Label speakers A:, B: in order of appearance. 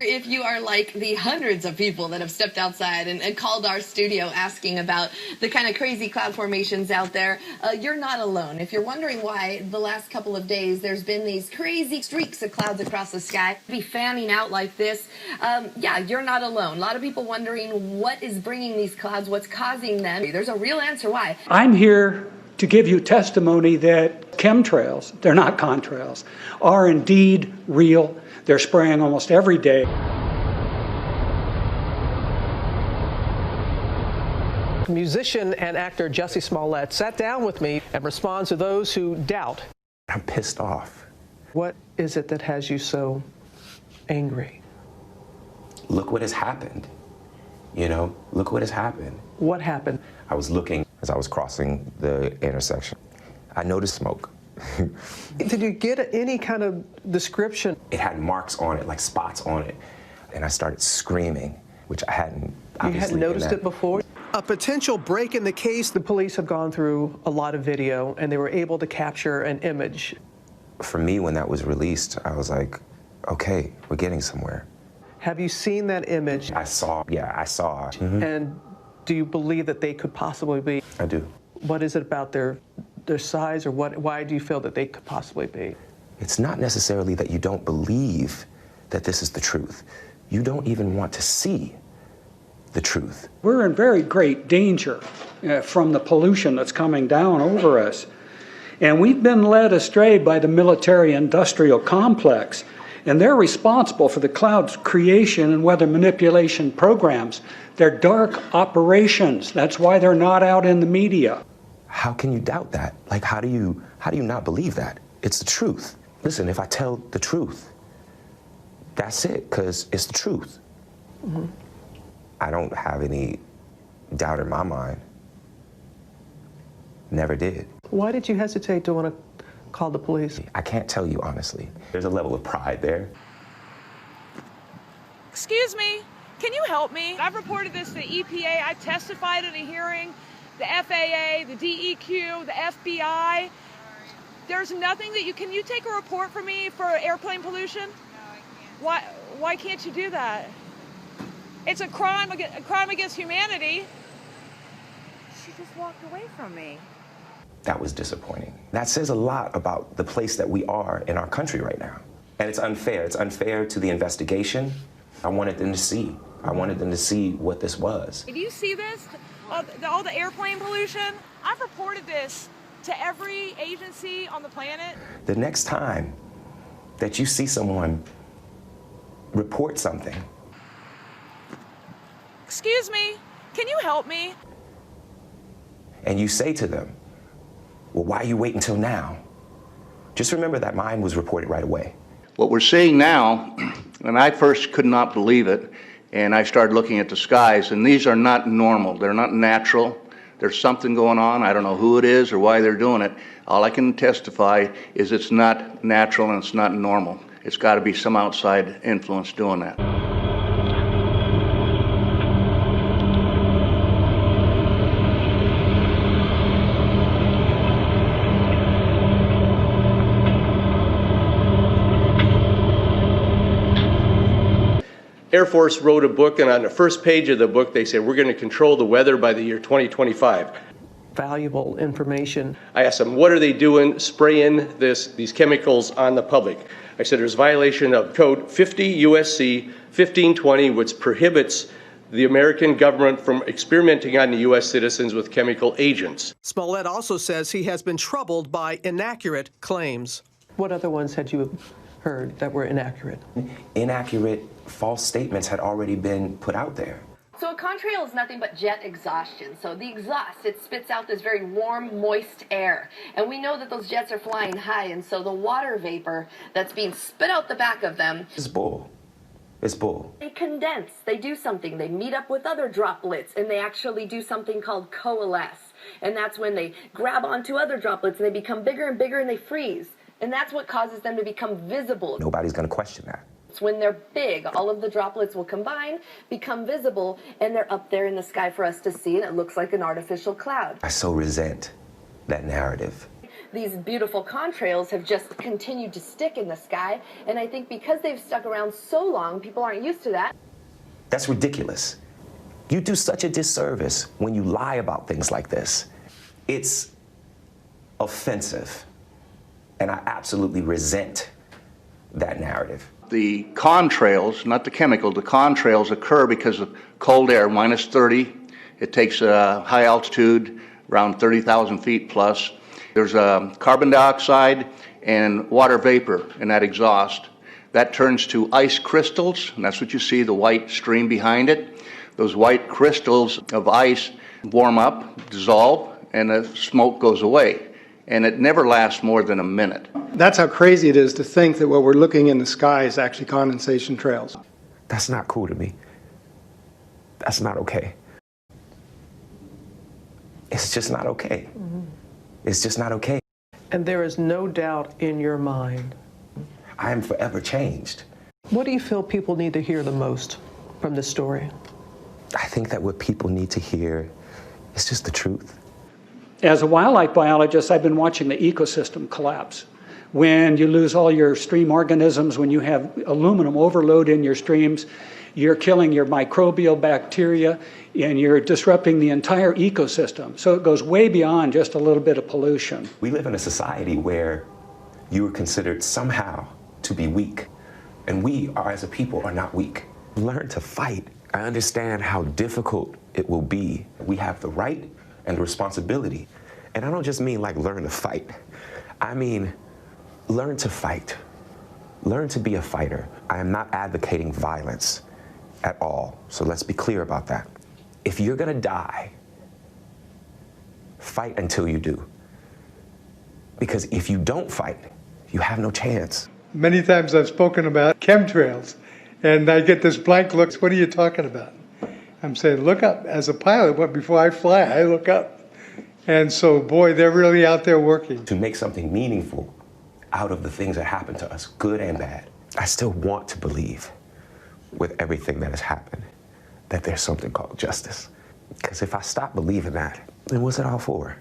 A: If you are like the hundreds of people that have stepped outside and called our studio asking about the kind of crazy cloud formations out there, you're not alone. If you're wondering why the last couple of days there's been these crazy streaks of clouds across the sky, be fanning out like this, yeah, you're not alone. A lot of people wondering what is bringing these clouds, what's causing them. There's a real answer why.
B: I'm here to give you testimony that chemtrails, they're not contrails, are indeed real. They're spraying almost every day.
C: Musician and actor Jussie Smollett sat down with me and responds to those who doubt.
D: I'm pissed off.
C: What is it that has you so angry?
D: Look what has happened. You know, look what has happened.
C: What happened?
D: I was looking as I was crossing the intersection. I noticed smoke.
C: Did you get any kind of description?
D: It had marks on it, like spots on it. And I started screaming, which I hadn't obviously.
C: You hadn't noticed it before? A potential break in the case. The police have gone through a lot of video and they were able to capture an image.
D: For me, when that was released, I was like, okay, we're getting somewhere.
C: Have you seen that image?
D: I saw. Mm-hmm.
C: And do you believe that they could possibly be?
D: I do.
C: What is it about their size, or why do you feel that they could possibly be?
D: It's not necessarily that you don't believe that this is the truth. You don't even want to see the truth.
B: We're in very great danger from the pollution that's coming down over us. And we've been led astray by the military-industrial complex. And they're responsible for the cloud's creation and weather manipulation programs. They're dark operations. That's why they're not out in the media.
D: How can you doubt that? Like, how do you not believe that? It's the truth. Listen, if I tell the truth, that's it, because it's the truth. Mm-hmm. I don't have any doubt in my mind. Never did.
C: Why did you hesitate to want to call the police?
D: I can't tell you honestly. There's a level of pride there.
E: Excuse me, can you help me? I've reported this to the EPA. I testified at a hearing, the FAA, the DEQ, the FBI. There's nothing that can you take a report for me for airplane pollution? No, I can't. Why can't you do that? It's a crime against humanity.
F: She just walked away from me.
D: That was disappointing. That says a lot about the place that we are in our country right now. And it's unfair. It's unfair to the investigation. I wanted them to see. I wanted them to see what this was.
E: Do you see this? All the airplane pollution? I've reported this to every agency on the planet.
D: The next time that you see someone report something.
E: Excuse me, can you help me?
D: And you say to them, well, why you wait until now? Just remember that mine was reported right away.
G: What we're seeing now, and I first could not believe it, and I started looking at the skies, and these are not normal. They're not natural. There's something going on. I don't know who it is or why they're doing it. All I can testify is it's not natural and it's not normal. It's got to be some outside influence doing that.
H: Air Force wrote a book, and on the first page of the book, they said, we're going to control the weather by the year 2025.
C: Valuable information.
H: I asked them, what are they doing, spraying these chemicals on the public? I said, there's violation of Code 50 USC 1520, which prohibits the American government from experimenting on the U.S. citizens with chemical agents.
C: Smollett also says he has been troubled by inaccurate claims. What other ones had you heard that were inaccurate?
D: Inaccurate, false statements had already been put out there.
A: So a contrail is nothing but jet exhaustion. So the exhaust, it spits out this very warm, moist air. And we know that those jets are flying high, and so the water vapor that's being spit out the back of them...
D: It's bull. It's bull.
A: They condense. They do something. They meet up with other droplets, and they actually do something called coalesce. And that's when they grab onto other droplets, and they become bigger and bigger, and they freeze. And that's what causes them to become visible.
D: Nobody's going to question that.
A: When they're big, all of the droplets will combine, become visible, and they're up there in the sky for us to see, and it looks like an artificial cloud.
D: I so resent that narrative.
A: these beautiful contrails have just continued to stick in the sky. And I think because they've stuck around so long, people aren't used to that.
D: That's ridiculous. You do such a disservice when you lie about things like this. It's offensive, and I absolutely resent that narrative.
G: The contrails, not the chemical, the contrails occur because of cold air, minus 30. It takes a high altitude, around 30,000 feet plus. There's carbon dioxide and water vapor in that exhaust. That turns to ice crystals, and that's what you see, the white stream behind it. Those white crystals of ice warm up, dissolve, and the smoke goes away. And it never lasts more than a minute.
I: That's how crazy it is to think that what we're looking in the sky is actually condensation trails.
D: That's not cool to me. That's not okay. It's just not okay. It's just not okay.
C: And there is no doubt in your mind.
D: I am forever changed.
C: What do you feel people need to hear the most from this story?
D: I think that what people need to hear is just the truth.
B: As a wildlife biologist, I've been watching the ecosystem collapse. When you lose all your stream organisms, when you have aluminum overload in your streams, you're killing your microbial bacteria and you're disrupting the entire ecosystem. So it goes way beyond just a little bit of pollution.
D: We live in a society where you are considered somehow to be weak, and we are, as a people, are not weak. Learn to fight. I understand how difficult it will be. We have the right and the responsibility. And I don't just mean like learn to fight. I mean, learn to fight. Learn to be a fighter. I am not advocating violence at all. So let's be clear about that. If you're gonna die, fight until you do. Because if you don't fight, you have no chance.
I: Many times I've spoken about chemtrails, and I get this blank look. What are you talking about? I'm saying, look up. As a pilot, before I fly, I look up. And so, boy, they're really out there working.
D: To make something meaningful out of the things that happen to us, good and bad. I still want to believe, with everything that has happened, that there's something called justice. Because if I stop believing that, then what's it all for?